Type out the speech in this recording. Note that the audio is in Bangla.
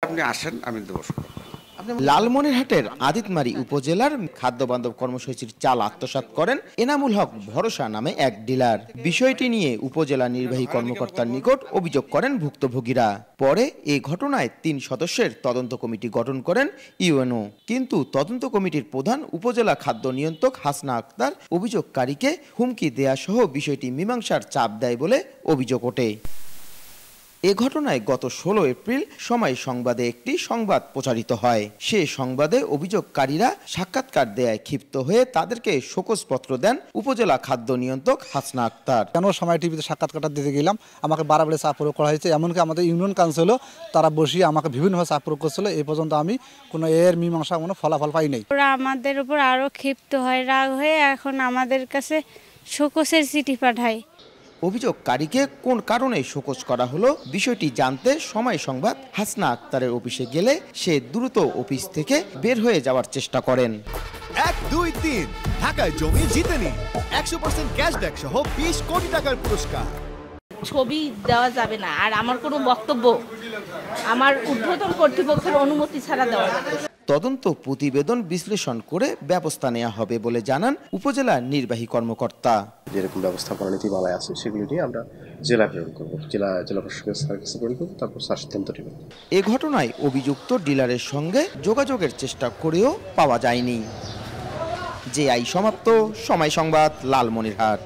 আপনি আসেন, আমি দেবো। লালমনিরহাটের আদিতমারী উপজেলার খাদ্যবান্ধব কর্মসূচির চাল আত্মসাৎ করেন এনামুল হক ভরসা নামে এক ডিলার। বিষয়টি নিয়ে উপজেলা নির্বাহী কর্মকর্তার নিকট অভিযোগ করেন ভুক্তভোগীরা। পরে এ ঘটনায় ৩ সদস্যের তদন্ত কমিটি গঠন করেন ইউএনও। কিন্তু তদন্ত কমিটির প্রধান উপজেলা খাদ্য নিয়ন্ত্রক হাসনা আক্তার অভিযোগকারীকে হুমকি দেয়া সহ বিষয়টি মীমাংসার চাপ দেয় বলে অভিযোগ ওঠে। এ ঘটনায় গত ১৬ এপ্রিল সময় সংবাদে একটি সংবাদ প্রচারিত হয়। সে সংবাদে অভিযোগকারীরা সাক্ষাৎকার দেয়ায় ক্ষিপ্ত হয়ে তাদেরকে শোকজপত্র দেন উপজেলা খাদ্য নিয়ন্ত্রক হাসনা আক্তার। কেন সময় টিভিতে সাক্ষাৎকারটা দিতে গেলাম, আমাকে বারবার চাপ প্রয়োগ করা হয়েছে। এমনকি আমাদের ইউনিয়ন কাউন্সিলও তারা বসিয়ে আমাকে বিভিন্নভাবে চাপ প্রয়োগ করছিল। এই পর্যন্ত আমি কোনো এর মীমাংসা কোনো ফলাফল পাই নাই। ওরা আমাদের উপর আরও ক্ষিপ্ত হয়, রাগ হয়ে এখন আমাদের কাছে শোকজের চিঠি পাঠায়। অভিযোগকারীকে কোন কারণে শোকজ করা হলো বিষয়টি জানতে সময় সংবাদ হাসনা আক্তারের অফিসে গেলে সে দ্রুত অফিস থেকে বের হয়ে যাওয়ার চেষ্টা করেন। 1, 2, 3 ঢাকায় জমি জিতে নিন 100% ক্যাশব্যাক সহ 20 কোটি টাকার পুরস্কার। ছবি দেওয়া যাবে না, আর আমার কোনো বক্তব্য আমার ঊর্ধ্বতন কর্তৃপক্ষের অনুমতি ছাড়া দেওয়া যাবে। তদন্ত প্রতিবেদন বিশ্লেষণ করে ব্যবস্থা নেওয়া হবে বলে জানান উপজেলা নির্বাহী কর্মকর্তা। যেরকম ব্যবস্থাপনা নীতিমালায় আছে সেগুলি নিয়ে আমরা জেলা প্রেরণ করব, জেলা প্রশাসকের স্যারকে প্রেরণ করব, তারপর স্যার সিদ্ধান্ত নেবেন। এ ঘটনায় অভিযুক্ত ডিলারের সঙ্গে যোগাযোগের চেষ্টা করেও পাওয়া যায়নি। যে আই সমাপ্ত। সময় সংবাদ, লালমনিরহাট।